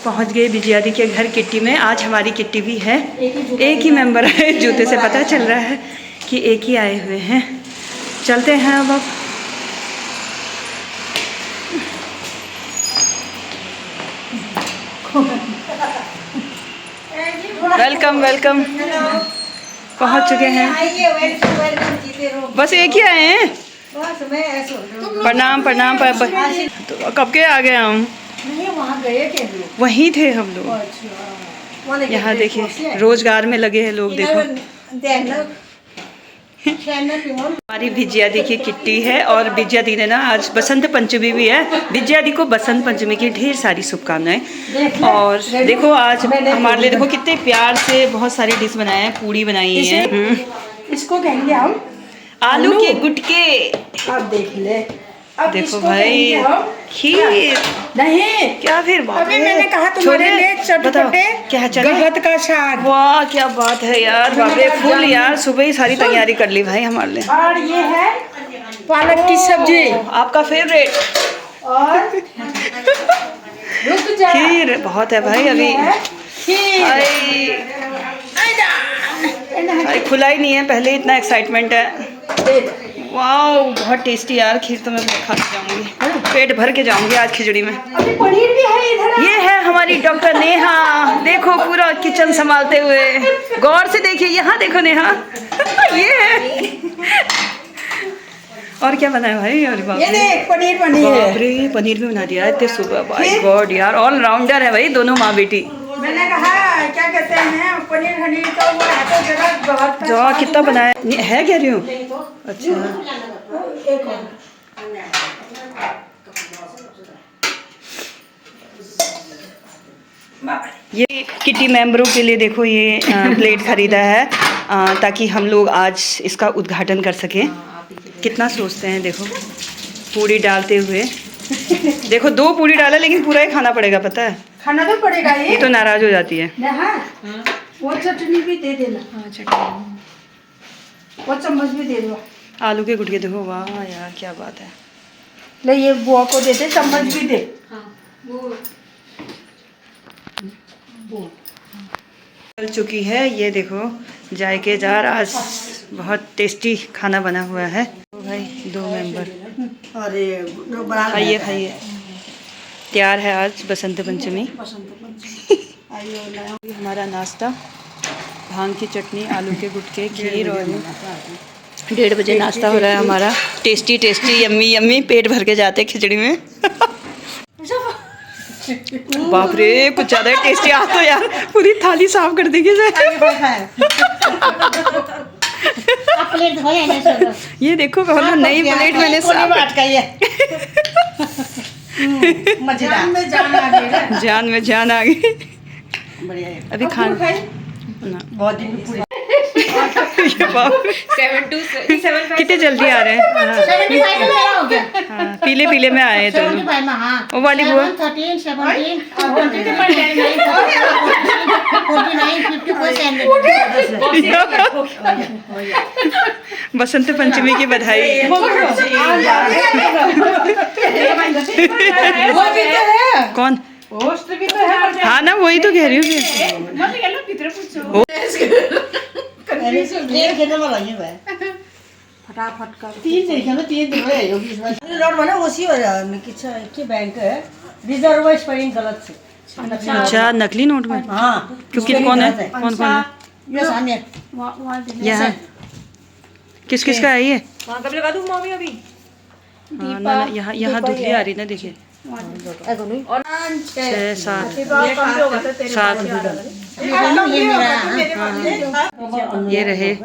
पहुंच गए विजया दी के घर किट्टी में। आज हमारी किट्टी भी है, एक ही मेंबर है। जूते से पता चल रहा है कि एक ही आए हुए हैं। चलते हैं अब। वेलकम वेलकम, पहुंच चुके हैं। बस एक ही आए हैं। प्रणाम प्रणाम। तो कब के आ गए हम? वहाँ गए थे, वहीं थे हम लोग। यहाँ देखिए रोजगार में लगे हैं लोग। देखो हमारी विजया दी की किट्टी है और विजया दी ने ना आज बसंत पंचमी भी है। विजया दी को बसंत पंचमी की ढेर सारी शुभकामनाएं। और देखो आज हमारे लिए देखो कितने प्यार से बहुत सारी डिश बनाए हैं। पूड़ी बनाई है, इसको कहेंगे हम आलू के गुटके। अब देख ले, अब देखो भाई खीर नहीं क्या फिर अभी मैंने कहा तुम्हारे लिए चटपटे क्या गहत का साग। वाह क्या बात है यार, बाबे फुल यार। सुबह ही सारी तैयारी कर ली भाई हमारे लिए। और ये है पालक की सब्जी, आपका फेवरेट। और खीर बहुत है भाई अभी। अरे खुला ही नहीं है, पहले इतना एक्साइटमेंट है। वाह बहुत टेस्टी यार खीर, तो मैं खा के जाऊंगी, पेट भर के जाऊंगी आज खिचड़ी में। अभी पनीर भी है इधर। ये है हमारी डॉक्टर नेहा, देखो पूरा किचन संभालते हुए। गौर से देखिए, यहाँ देखो नेहा। ये है। और क्या बना है भाई? अरे बाप रे, पनीर बनी है। पनीर भी बना दिया इतने सुबह। बाय गॉड यार, ऑल राउंडर है भाई दोनों माँ बेटी। मैंने कहा क्या कहते हैं पनीर हनीर तो वो है तो जगह जो कितना बनाया है कह रही हूँ। अच्छा ये किटी मेंबरों के लिए देखो ये प्लेट खरीदा है ताकि हम लोग आज इसका उद्घाटन कर सकें। कितना सोचते हैं देखो, पूड़ी डालते हुए। देखो 2 पूड़ी डाला लेकिन पूरा ही खाना पड़ेगा, पता है? खाना तो पड़ेगा ये तो नाराज हो जाती है। वो चटनी भी दे देना। हाँ चटनी, वो चम्मच भी दे दो। आलू के गुटके देखो, वाह यार क्या बात है। ले ये बुआ को दे दे, चम्मच भी दे। चल चुकी है ये देखो जायकेदार, आज बहुत टेस्टी खाना बना हुआ है। तो भाई 2 मेंबर। अरे खाइए खाइए। तैयार है आज बसंत पंचमी। हमारा नाश्ता, भांग की चटनी, आलू के गुटके, खीर और 1:30 बजे नाश्ता हो रहा है हमारा। टेस्टी टेस्टी यम्मी यम्मी, पेट भर के जाते खिचड़ी में। बाप रे कुछ ज़्यादा ही टेस्टी। आ तो यार पूरी थाली साफ कर देगी। ये देखो मतलब नई प्लेट मैंने साफ। जान में जान आ गई। अभी खाना बहुत दिन कितने जल्दी आ रहे हैं। हाँ पीले पीले में आए तो वो वाली बुआ। बसंत पंचमी की बधाई। कौन? हाँ ना वही तो कह रही हूँ। फटाफट कर 3 लौट बना उसी की बैंक है रिजर्व स्पेलिंग गलत से। अच्छा नकली नोट में। हाँ क्योंकि कौन है कौन कौन है? ये सामने यहाँ किस किस का है ये? कब लगा दूँ मम्मी अभी? हाँ ना यहाँ यहाँ धुतली आ रही ना देखिए। 6 7 ये रहे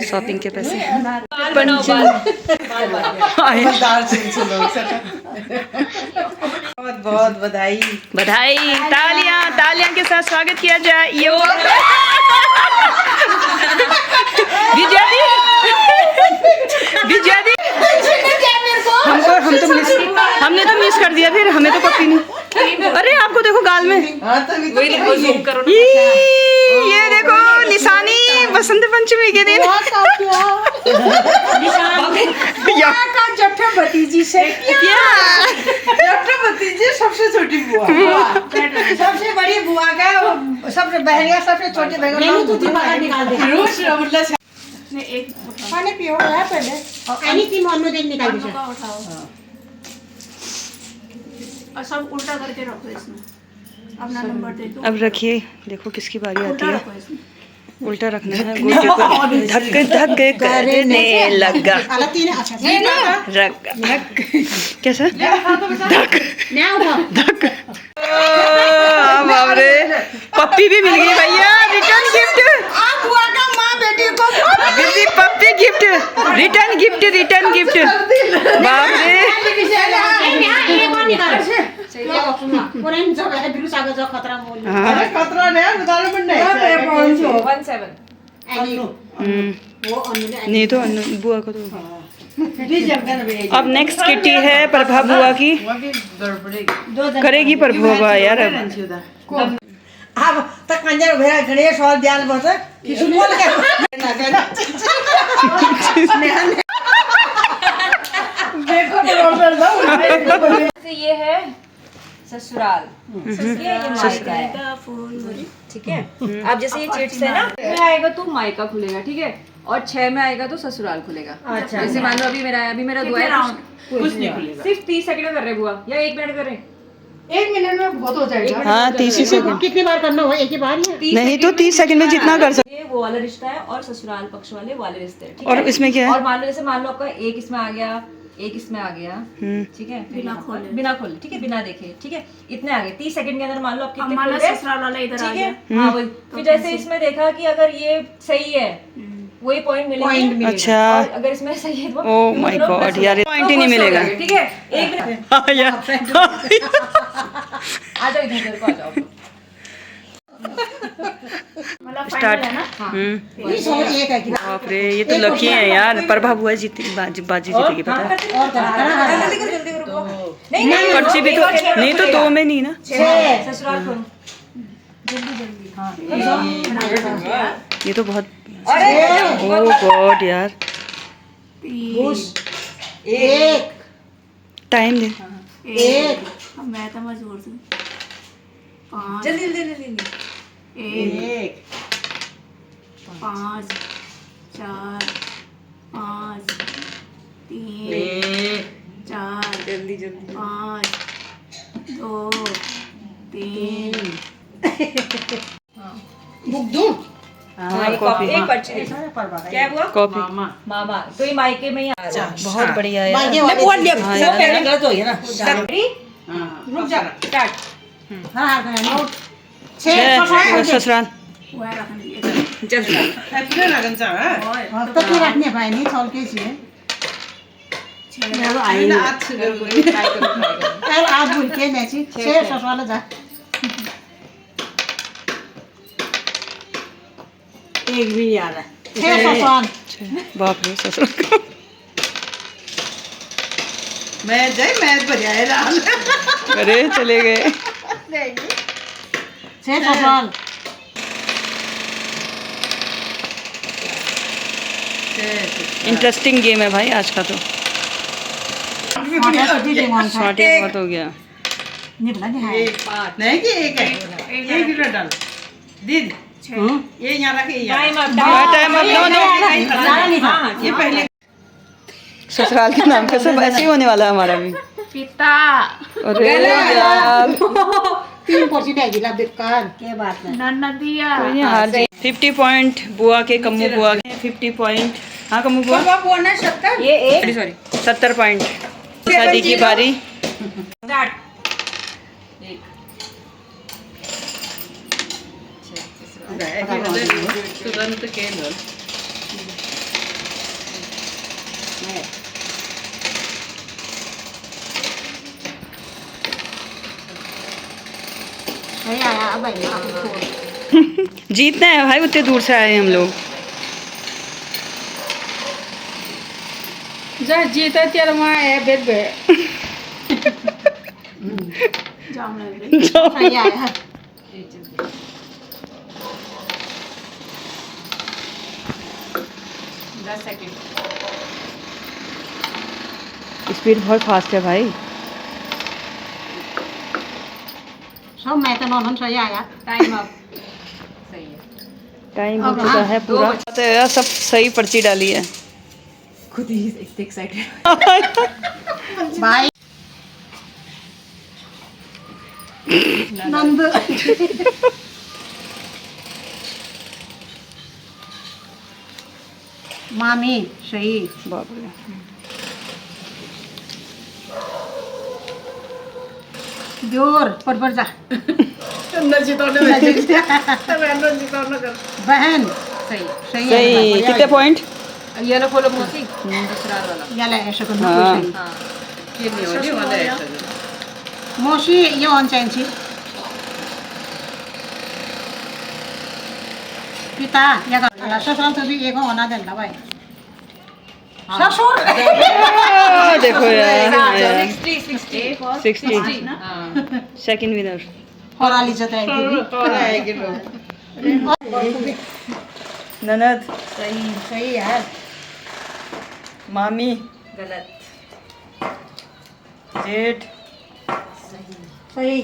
शॉपिंग के पैसे। बहुत बहुत बधाई बधाई। तालियां तालियां के साथ स्वागत किया जाए। ये विजया दी विजया दी हमने तो मिस कर दिया, फिर हमें तो पता नहीं। अरे आपको देखो गाल में। ये देखो निशानी बसंत पंचमी के दिन। जट्टा भतीजी से जट्टा भतीजी सबसे छोटी बुआ, सबसे बुआ का सबसे बहनिया सबसे छोटी बहन मैंने तो दिमाग निकाल दे रोज मतलब ने एक पानी पियो है पहले आनी थी मोहम्मद एक निकाल दे का उठाओ और सब उल्टा करके रखो इसमें अपना नंबर दे दो अब रखिए, देखो किसकी बारी आती उल्टा है। रखो इसमें उल्टा रखना है, गोटे को धक धक करने लगा गलती ने अच्छा रग कैसा धक ना उठा धक। बाप रे, पप्पी भी मिल गई भैया, रिटर्न गिफ्ट। आप बुआ का मां बेटी को दीदी पप्पी gift, return gift, return gift. बाप रे, ये कौन निकाल पुरान सब है बिरु सागर जो खतरा बोल हाँ। खतरा नहीं उतारो में नहीं 17 वो अन्य नहीं तो बुआ को तो। भी जमकर भेज अब नेक्स्ट किटी है प्रभा बुआ की। करेगी प्रभा यार अब। अब तक कंजर भेड़ा गणेश और ध्यान बस किसी बोल के देखो बरोबर दो ये है ससुराल, ये मायका है, ठीक है। अब जैसे ये चिट्स है ना, में आएगा तो मायका खुलेगा, ठीक है, और 6 में आएगा तो ससुराल खुलेगा। अच्छा जैसे मान लो अभी मेरा दो है, कुछ नहीं खुलेगा सिर्फ 30 सेकंड में कर रहे बुआ या 1 मिनट कर रहे। 1 मिनट में बहुत हो जाएगा हाँ 30 सेकंड, कितनी बार करना हो एक ही बार या नहीं तो 30 सेकंड में जितना कर सकते। ये वो वाला रिश्ता है और ससुराल पक्ष वाले रिश्ते हैं, ठीक और है? इसमें क्या है? और मान लो जैसे मान लो आपका एक इसमें आ गया, एक इसमें आ गया, ठीक है, बिना खोले, ठीक है, बिना देखे, ठीक है, इतने आ गए 30 सेकंड के अंदर। मान लो आपके हमारा ससुराल वाला इधर आ ठीक गया है, हाँ वही। फिर जैसे इसमें देखा कि अगर ये सही है वही पॉइंट मिलेगा। अच्छा। और अगर इसमें सही है तो ओह माय गॉड यार, पॉइंट ही नहीं मिलेगा। ठीक है, 1 मिनट हाँ यार, आ जाओ इधर को आ जाओ। मतलब स्टार्ट। फाइनल है ना ये समझ एक है कि बाप रे, ये तो लकी है यार। प्रभा बुआ जीती, बाजी जीतेगी पता है। और जल्दी करो बुआ। नहीं नहीं पर्ची भी तो नहीं तो 2 में नहीं ना। ससुराल खोलो ये तो बहुत ओह गॉड यार, एक टाइम दे। एक अब मैं तो मजबूर हूँ 5 जल्दी 1 5 4 5 3 4 जल्दी 5 2 3 बुक दूं हाँ कॉफी, एक पर्ची दे। क्या हुआ? कॉफी मामा तो ये मायके में ही आ रहा है। बहुत बढ़िया है यार। मायके वाले हाँ यार, गलत हो गया ना Ready? रुक जा Start. हां हां नोट छह, ससुराल वो है रखने दिए अपने लगन चा तो के राख्ने भाइ नि छल्के छिए मेरो आइन आज सुगर गुरी एल आप भुलके नेछि छे ससवाला जा एक भी नहीं आ रहा छे ससवाल बाप रे ससुराल। मैं जाए मैं बजाए राल अरे चले गए। छे ससवाल इंटरेस्टिंग गेम है भाई आज का तो। स्मार्टी बहुत हो गया। निभला नि हाय नहीं कि एक है एक किलो डाल दीदी ये यहाँ रखे यहाँ टाइम अब नो नो। ये पहले ससुराल के नाम पे सब ऐसे ही होने वाला है हमारा भी। पिता अरे यार 3% आइदिला बेकार के बात है नदिया कोई नहीं, हार गई। 50 पॉइंट बुआ के, कम्मू बुआ के 50 पॉइंट। हाँ कम्मू बुआ बोलना 70 ये एक सॉरी 70 पॉइंट। शादी की बारी। स्टार्ट। तुरंत के लो सही आया अब भाई जीतना है भाई, उतने दूर से आए हम लोग। जा जीता तेरा वहाँ है बेद बे जाम लग रही सही आया स्पीड बहुत फास्ट है भाई। सब मैं तो नॉन सही आया टाइम अप सही है टाइम हो चुका है पूरा। तो यार सब सही पर्ची डाली है। खुद ही इतने एक्साइटेड भाई नंद मामी सही बाप रे। जोर पर जा बहन सही सही सही। कितने पॉइंट? ये लो खोलो मौसी ससुराल वाला याला ऐसा करना हाँ। सही हाँ ये नहीं हो रही वाला ऐसा मौसी ये ऑन चाहिए पिता या ससुराल तो भी एक होना देना भाई ससुर देखो यार 60 सेकंड विनर। हराली जाता है ननद सही सही यार मामी गलत जेठ सही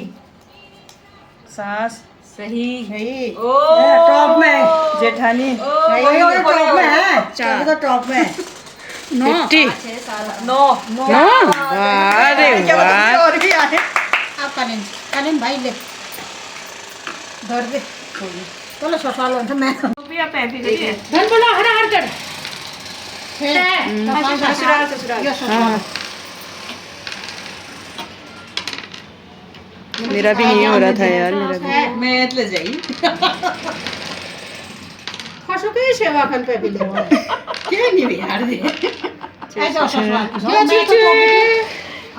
सास सही सही ओ टॉप में जेठानी सही टॉप में है चार तो टॉप में 50। 9 अरे वाह। और भी आए आप कलेन कलेन भाई ले धर दे चलो ससुराल हो मैं भी आप पैसे दीजिए धन बोला हर हर कर ससुराल ससुराल ये ससुराल मेरा भी नहीं हो रहा था यार, मेरा भी। मैं ले जाई खसो के सेवा खन पे भी ले के नहीं यार दे ऐसा ससुराल ये चीज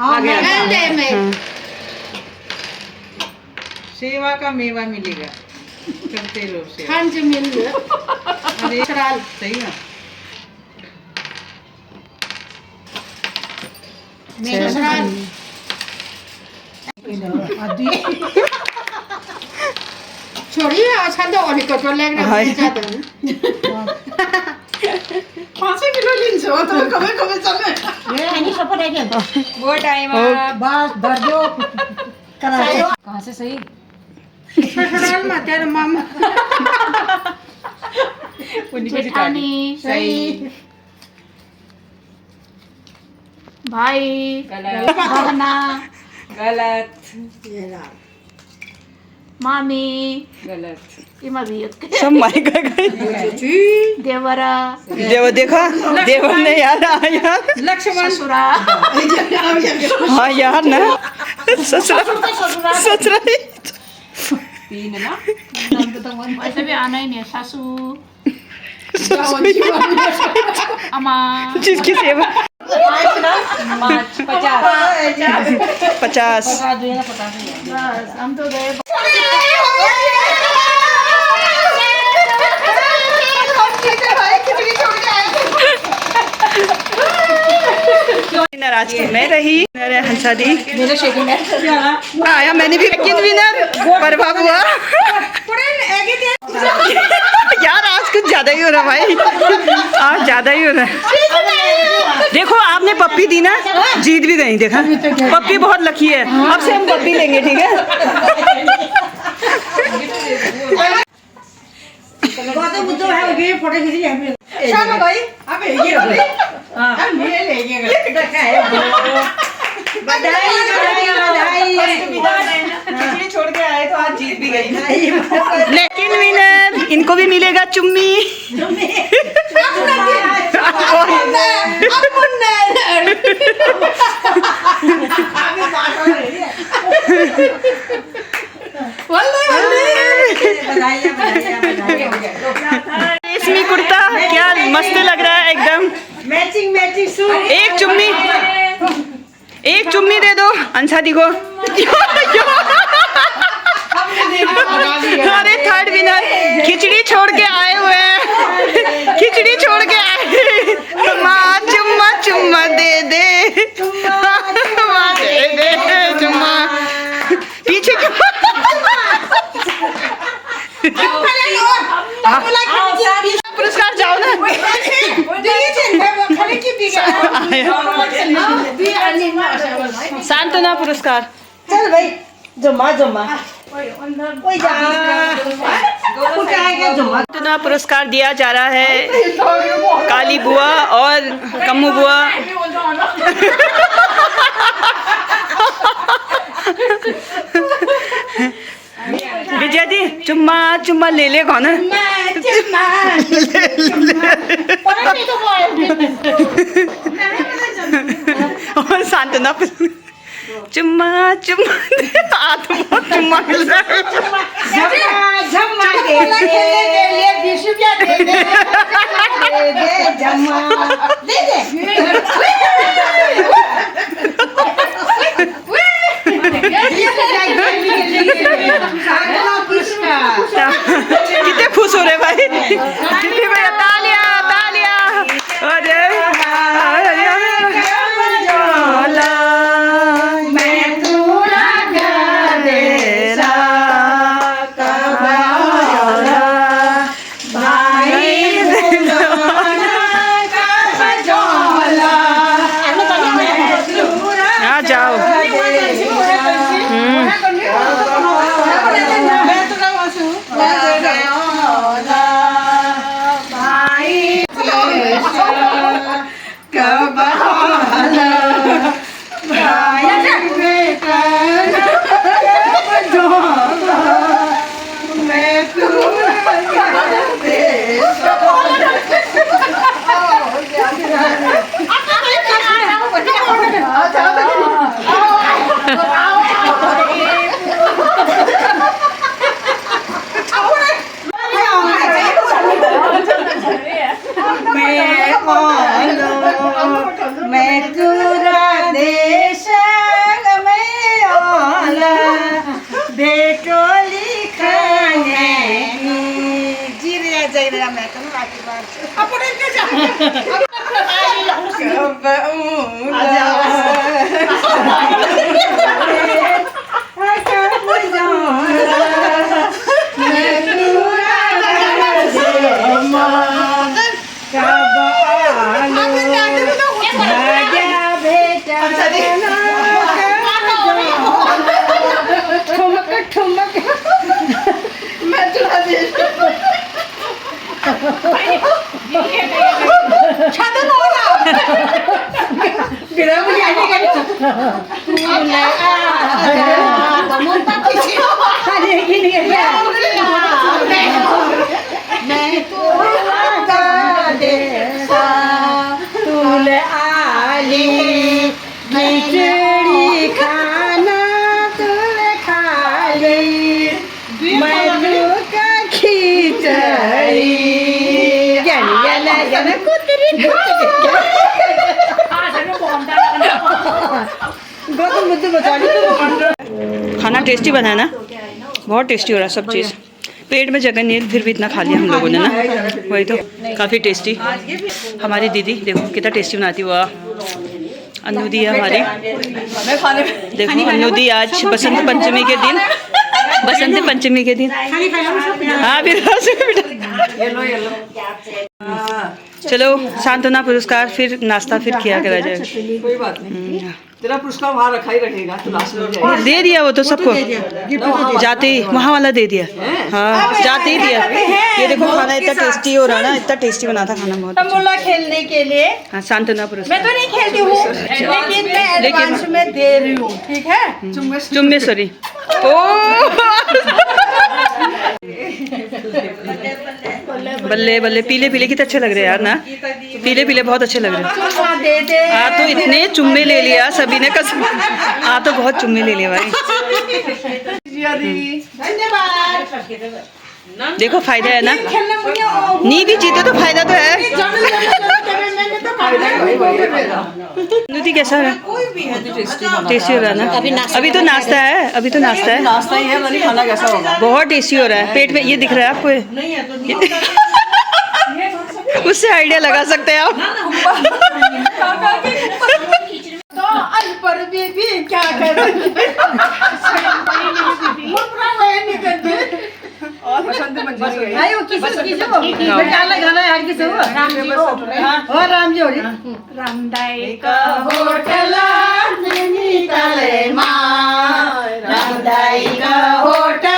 आगे दे मैं हाँ। सेवा का मेवा मिलेगा करते रहो सेवा खान से मिल अरे ससुराल सही है मेरा ससुराल छोड़िए अच्छा तो और कटोर लग रहा हाय। है ज्यादा 5 किलो लिंचो तो कभी कभी चले ये नहीं सफर है क्या वो टाइम बस दर्दो करा दे कहाँ से सही ससुराल में तेरे मामा जेठानी सही भाई गलत बहना गलत मामी गलत इमवियत सब मायका गए। देवरा देव देखा, देवर ने यार आया। लक्ष्मण ससुरा हाँ यार ना ससुराल ससुराल 3 है ना ऐसे भी आना ही नहीं है सासू अम्मा जिसकी सेवा 5 50 50। हम तो गए विनर आज की मैं रही, मेरे हंसा दी मेरे शेकिंग है आया। मैंने भी सेकंड विनर प्रभाव हुआ। यार आज कुछ ज्यादा ही हो रहा भाई, आज ज्यादा ही हो रहा है। देखो आपने पप्पी दी ना, जीत भी गई। देखा पप्पी बहुत लकी है। अब से हम पप्पी लेंगे, ठीक है। बातें बुद्धो है ये फोटो खींची है चलो भाई अब ये वाले हां ये ले ये देखा है बधाई बधाई बधाई खिचड़ी छोड़ के आए तो आज जीत भी गई। लेकिन विनर इनको भी मिलेगा चुम्मी। रेशमी कुर्ता क्या मस्त लग रहा है एकदम। मैचिंग मैचिंग सूट एक चुम्मी दे दो अंसादी को। अरे थर्ड विनर खिचड़ी छोड़ के आए हुए हैं, खिचड़ी छोड़ के आए। माँ चुम्मा चुम्मा दे दे, चुम्मा दे दे चुम्मा। पीछे क्यों? पुरस्कार जाओ ना। सांत्वना पुरस्कार। चल भाई जमा जमा कोई जा उठाएगा जुम्मा इतना पुरस्कार दिया जा रहा है काली बुआ और कम्मू बुआ। विजय दी चुम्मा चुम्मा ले ले कौन और सांत्वना चुम्मा चुम्मा आत्मा चुम्मा मिल रहा है। जम्मा खेलने के लिए 20 रुपया दे दे जम्मा दे कितने खुश हो रहे भाई, कितने भैया तालियां तालियां। अरे जाओ मैं पूरा देश में ओला बेटोली खाने जी रे जय रे मैं तो बाकी बात अपने के जा खाना टेस्टी बना है ना, बहुत टेस्टी हो रहा है सब चीज़। पेट में जगह नहीं फिर भी इतना खा लिया हम लोगों ने ना, वही तो काफ़ी टेस्टी। हमारी दीदी देखो कितना टेस्टी बनाती हुआ अन्नू दी है हमारी। देखो अन्नू दी आज बसंत पंचमी के दिन, बसंत पंचमी के दिन हाँ चलो सांत्वना पुरस्कार फिर नाश्ता फिर किया करा जाएगा। कोई बात नहीं, तेरा पुरस्कार वहाँ रखा ही रहेगा तो लास्ट में जाएगा। दे दिया वो तो सबको जाते ही वहाँ वाला दे दिया। हाँ जाते ही दिया। ये देखो खाना इतना टेस्टी हो रहा है ना, इतना टेस्टी बना था खाना बहुत। बोला खेलने के लिए हाँ सांत्वना पुरस्कार मैं तो नहीं खेलती हूँ लेकिन मैं एडवांस में दे रही हूँ, ठीक है। चुम्मेश्वरी ओ बल्ले बल्ले पीले पीले कितने अच्छे लग रहे हैं यार ना, पीले पीले बहुत अच्छे लग रहे हैं। हाँ तो इतने चुम्मे ले लिया सभी ने कसम, हाँ तो बहुत चुम्मे ले लिए भाई। धन्यवाद। देखो फायदा है ना, नहीं भी जीते तो फायदा तो है। नूती कैसा है? टेस्टी हो रहा है ना, अभी तो नाश्ता है, अभी तो नाश्ता है, नाश्ता ही है, नहीं खाना कैसा होगा। बहुत टेस्टी हो रहा है पेट में। ये दिख रहा है आपको? उससे आइडिया लगा सकते हैं आप। तो अनपढ़ बीबी क्या करें? और बसंत पंचमी गई। आयो किसी बेटा लगाना है किसी और राम जी हो रही रामदाई का होटल निकाले मां रामदाई का होटल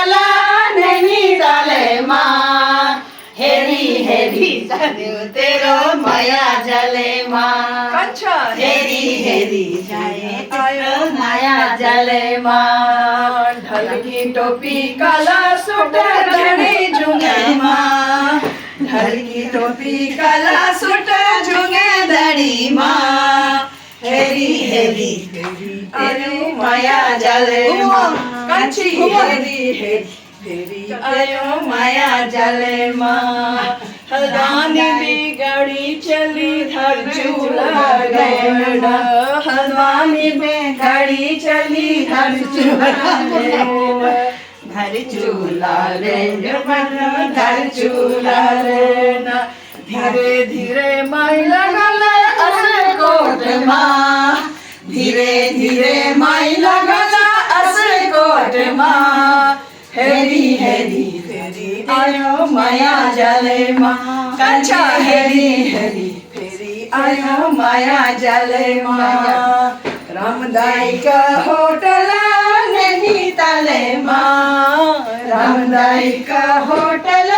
तेरो माया जले माँ अच्छा हेरी हेरी जाए तेरो माया जले माँ ढल की टोपी काला सूट झड़ी झुंगे माँ ढल की टोपी काला सूट झुंगे दड़ी माँ हेरी हेरी तेरो माया जले माँ कंची हेरी हेरी हेरी आयो माया जले माँ हल्दानी बिगड़ी चली धर झूला गया हल्दानी बिगड़ी चली धर झूला धर चूला रे धर चूला रे ना धीरे धीरे माई लगल असे कोट माँ धीरे धीरे माई लगल असे कोट माँ हेरी हेरी हेरी आयो माया जले माँ कंचा हेरी हेरी हेरी आयो माया जले माँ रामदाई का होटल नैनीताले माँ रामदाई का होटल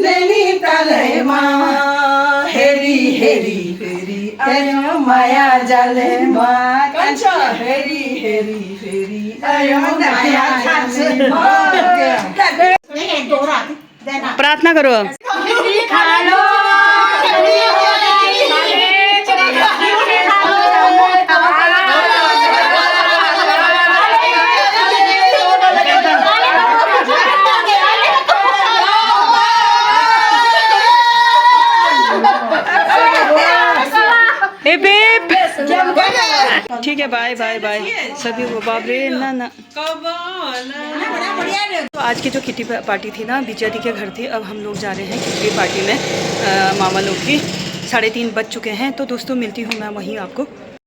नैनीताले माँ हेरी हेरी हेरी आयो माया जले माँ कंचा हेरी हेरी हेरी आयो माया जले माँ प्रार्थना करो अब। ए बेब ठीक है, बाय बाय बाय सभी को। बाप रे ना ना। तो आज की जो किटी पार्टी थी ना, विजया दी के घर थी। अब हम लोग जा रहे हैं किटी पार्टी में मामा लोग की। 3:30 बज चुके हैं। तो दोस्तों मिलती हूँ मैं वहीं आपको।